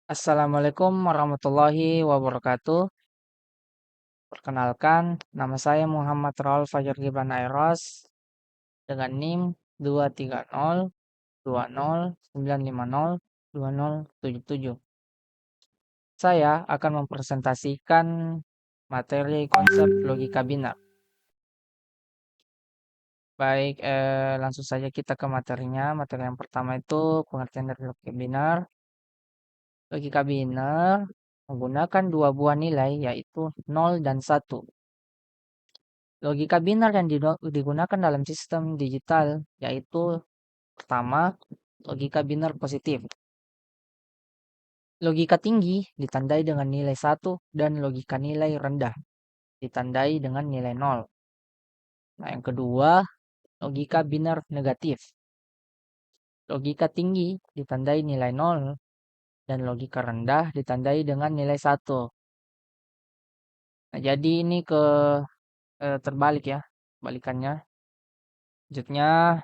Assalamualaikum warahmatullahi wabarakatuh. Perkenalkan, nama saya Muhammad Raul Fajar Gibran Airos dengan NIM 23020909077. Saya akan mempresentasikan materi konsep logika biner. Baik, langsung saja kita ke materinya. Materi yang pertama itu pengertian dari logika biner. Logika biner menggunakan dua buah nilai yaitu 0 dan 1. Logika biner yang digunakan dalam sistem digital yaitu pertama, logika biner positif. Logika tinggi ditandai dengan nilai 1 dan logika nilai rendah ditandai dengan nilai 0. Nah, yang kedua, logika biner negatif. Logika tinggi ditandai nilai 0 dan logika rendah ditandai dengan nilai 1. Nah, jadi ini terbalik ya, balikannya. Selanjutnya,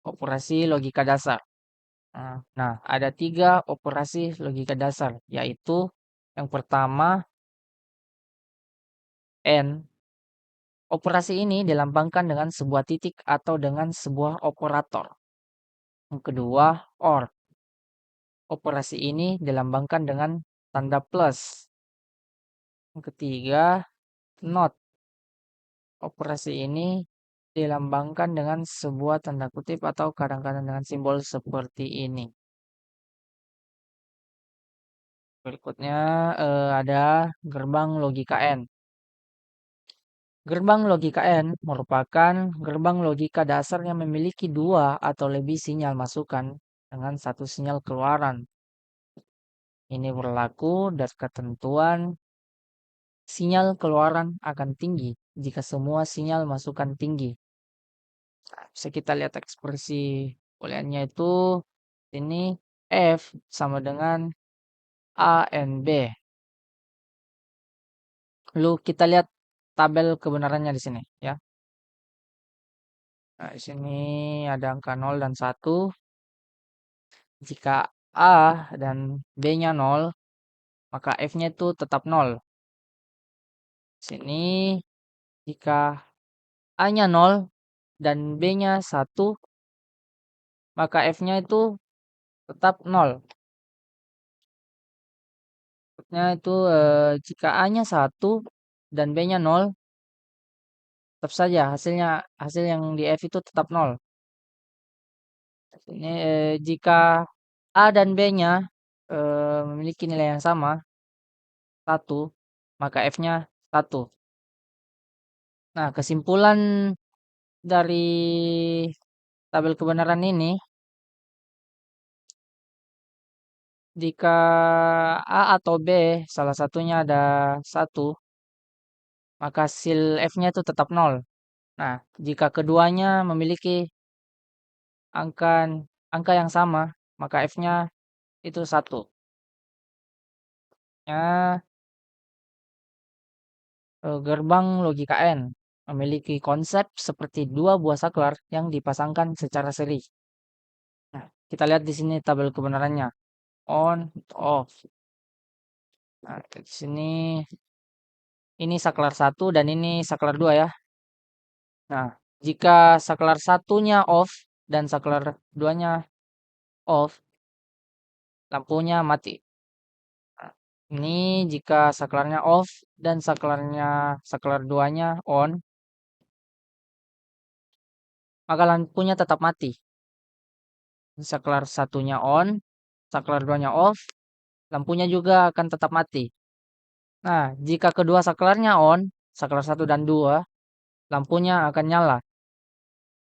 operasi logika dasar. Nah, ada 3 operasi logika dasar, yaitu yang pertama AND. Operasi ini dilambangkan dengan sebuah titik atau dengan sebuah operator. Yang kedua OR. Operasi ini dilambangkan dengan tanda plus. Yang ketiga NOT. Operasi ini dilambangkan dengan sebuah tanda kutip atau kadang-kadang dengan simbol seperti ini. Berikutnya ada gerbang logika AND. Gerbang logika AND merupakan gerbang logika dasar yang memiliki dua atau lebih sinyal masukan dengan satu sinyal keluaran. Ini berlaku dari ketentuan sinyal keluaran akan tinggi jika semua sinyal masukan tinggi. Nah, bisa kita lihat ekspresi booleannya itu ini F sama dengan A and B. Lalu kita lihat tabel kebenarannya di sini ya. Nah, di sini ada angka 0 dan 1. Jika A dan B-nya 0, maka F-nya itu tetap 0. Sini jika A-nya 0 dan B-nya 1, maka F-nya itu tetap 0. Maksudnya itu jika A-nya 1 dan B-nya 0, tetap saja hasil yang di F itu tetap 0. Ini jika A dan B-nya memiliki nilai yang sama 1, maka F-nya 1. Nah, kesimpulan dari tabel kebenaran ini, jika A atau B salah satunya ada 1, maka hasil F-nya itu tetap 0. Nah, jika keduanya memiliki angka angka yang sama, maka F-nya itu 1. Ya, gerbang logika AND memiliki konsep seperti dua buah saklar yang dipasangkan secara seri. Nah, kita lihat di sini tabel kebenarannya. On, off. Nah, di sini ini saklar 1 dan ini saklar 2 ya. Nah, jika saklar satunya off dan saklar 2-nya off, lampunya mati. Nah, ini jika saklarnya off dan saklar 2-nya on, maka lampunya tetap mati. Saklar satunya on, saklar 2-nya off, lampunya juga akan tetap mati. Nah, jika kedua saklarnya on, saklar 1 dan 2, lampunya akan nyala.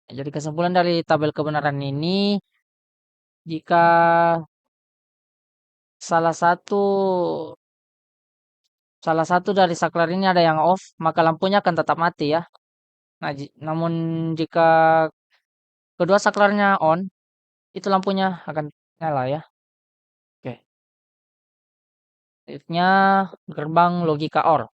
Jadi kesimpulan dari tabel kebenaran ini, jika salah satu salah satu dari saklar ini ada yang off, maka lampunya akan tetap mati ya. Nah, namun jika kedua saklarnya on, itu lampunya akan nyala ya. Oke. Selanjutnya gerbang logika OR.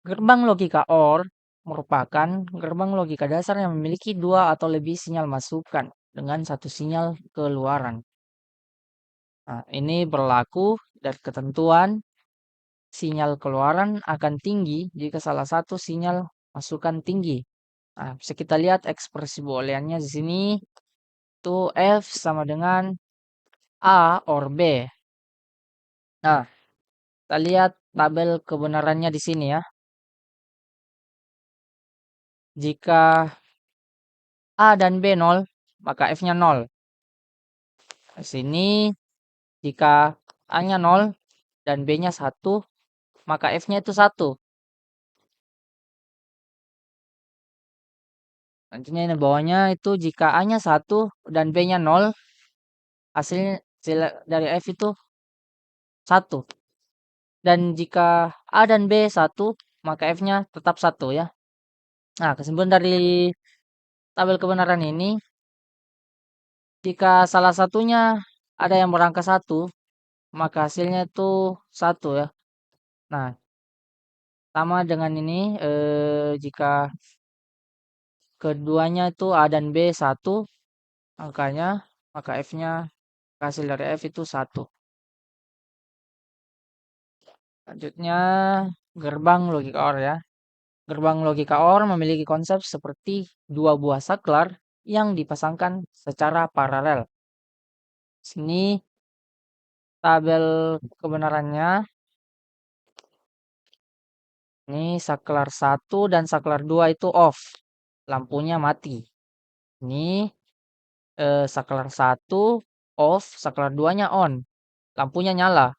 Gerbang logika OR merupakan gerbang logika dasar yang memiliki dua atau lebih sinyal masukan dengan satu sinyal keluaran. Nah, ini berlaku dari ketentuan sinyal keluaran akan tinggi jika salah satu sinyal masukan tinggi. Nah, bisa kita lihat ekspresi booleannya di sini itu F sama dengan A or B. Nah, kita lihat tabel kebenarannya di sini ya. Jika A dan B 0, maka F-nya 0. Di sini jika A-nya 0 dan B-nya 1, maka F-nya itu 1. Selanjutnya ini bawahnya itu jika A-nya 1 dan B-nya 0, hasilnya dari F itu 1. Dan jika A dan B 1, maka F-nya tetap 1 ya. Nah, kesimpulan dari tabel kebenaran ini, jika salah satunya ada yang berangka 1, maka hasilnya itu 1 ya. Nah, sama dengan ini, jika keduanya itu A dan B 1 angkanya, maka F-nya, hasil dari F itu 1. Selanjutnya, gerbang logika OR ya. Gerbang logika OR memiliki konsep seperti dua buah saklar yang dipasangkan secara paralel. Sini tabel kebenarannya. Ini saklar 1 dan saklar 2 itu off. Lampunya mati. Ini saklar 1 off, saklar 2-nya on. Lampunya nyala.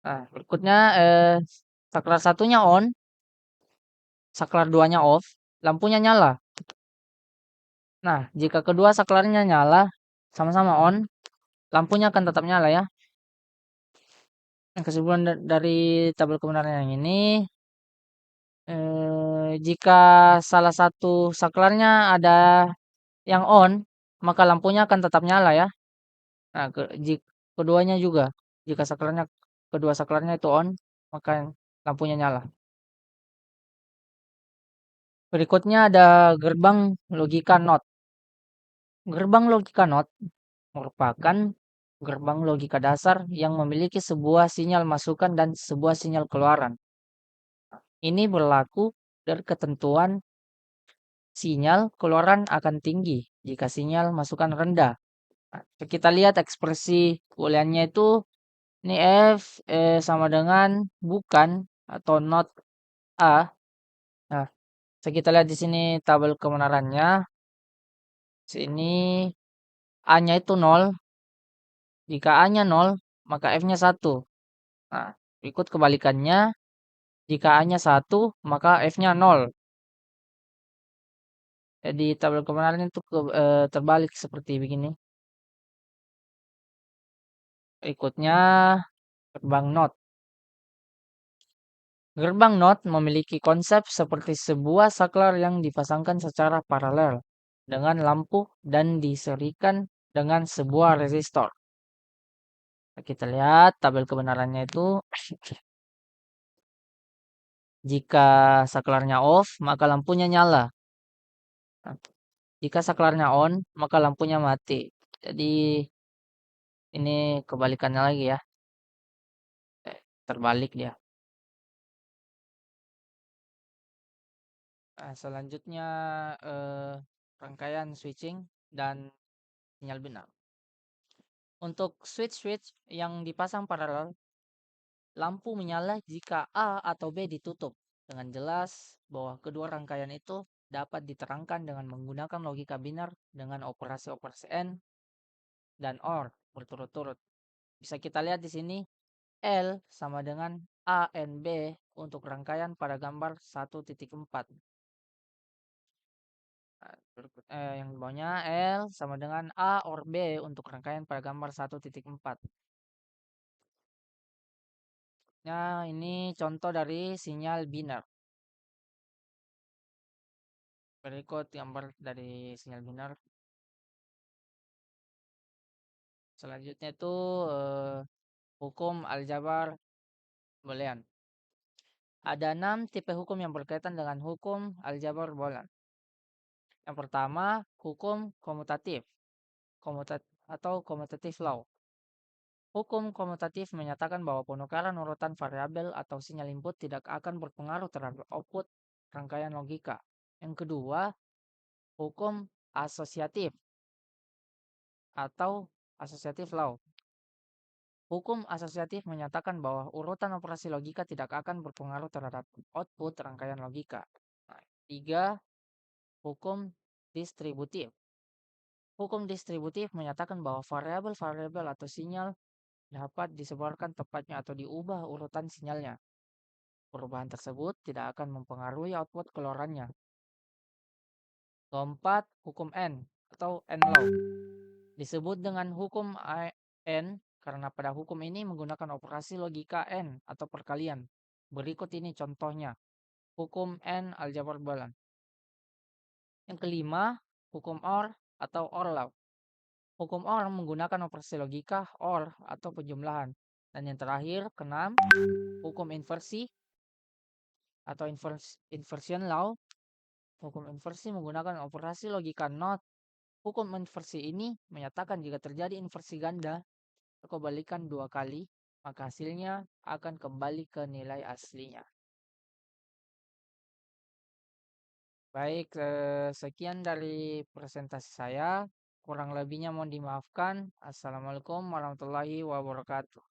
Nah, berikutnya saklar satunya on, saklar 2-nya off, lampunya nyala. Nah, jika kedua saklarnya nyala, sama-sama on, lampunya akan tetap nyala ya. Nah, kesimpulan dari tabel kebenaran yang ini, jika salah satu saklarnya ada yang on, maka lampunya akan tetap nyala ya. Nah, keduanya juga, jika kedua saklarnya itu on, maka lampunya nyala. Berikutnya ada gerbang logika NOT. Gerbang logika NOT merupakan gerbang logika dasar yang memiliki sebuah sinyal masukan dan sebuah sinyal keluaran. Ini berlaku dari ketentuan sinyal keluaran akan tinggi jika sinyal masukan rendah. Nah, kita lihat ekspresi booleannya itu ini F sama dengan bukan atau not A. Nah, kita lihat di sini tabel kebenarannya. Sini A-nya itu 0. Jika A-nya 0, maka F-nya 1. Nah, ikut kebalikannya. Jika A-nya 1, maka F-nya 0. Jadi tabel kebenaran itu terbalik seperti begini. Berikutnya gerbang NOT. Gerbang NOT memiliki konsep seperti sebuah saklar yang dipasangkan secara paralel dengan lampu dan diserikan dengan sebuah resistor. Kita lihat tabel kebenarannya itu, jika saklarnya off, maka lampunya nyala. Nah, jika saklarnya on, maka lampunya mati. Jadi ini kebalikannya lagi ya. Terbalik dia. Nah, selanjutnya rangkaian switching dan sinyal binar. Untuk switch-switch yang dipasang paralel, lampu menyala jika A atau B ditutup. Dengan jelas bahwa kedua rangkaian itu dapat diterangkan dengan menggunakan logika binar dengan operasi-operasi AND dan OR berturut-turut. Bisa kita lihat di sini L sama dengan A and B untuk rangkaian pada gambar 1.4. Yang bawahnya L sama dengan A or B untuk rangkaian pada gambar 1.4. Nah, ini contoh dari sinyal binar. Berikut gambar dari sinyal binar. Selanjutnya itu hukum aljabar boolean. Ada 6 tipe hukum yang berkaitan dengan hukum aljabar boolean. Yang pertama, hukum komutatif. atau commutative law. Hukum komutatif menyatakan bahwa penukaran urutan variabel atau sinyal input tidak akan berpengaruh terhadap output rangkaian logika. Yang kedua, hukum asosiatif atau associative law. Hukum asosiatif menyatakan bahwa urutan operasi logika tidak akan berpengaruh terhadap output rangkaian logika. Nah, tiga, hukum distributif. Hukum distributif menyatakan bahwa variabel-variabel atau sinyal dapat disebarkan tepatnya atau diubah urutan sinyalnya. Perubahan tersebut tidak akan mempengaruhi output keluarannya. Keempat, hukum N atau N-law. Disebut dengan hukum N karena pada hukum ini menggunakan operasi logika N atau perkalian. Berikut ini contohnya. Hukum N aljabar Boole. Yang kelima, hukum OR atau OR law. Hukum OR menggunakan operasi logika OR atau penjumlahan. Dan yang terakhir, keenam, hukum inversi atau inversion law. Hukum inversi menggunakan operasi logika NOT. Hukum inversi ini menyatakan jika terjadi inversi ganda atau kebalikan 2 kali, maka hasilnya akan kembali ke nilai aslinya. Baik, sekian dari presentasi saya. Kurang lebihnya mohon dimaafkan. Assalamualaikum warahmatullahi wabarakatuh.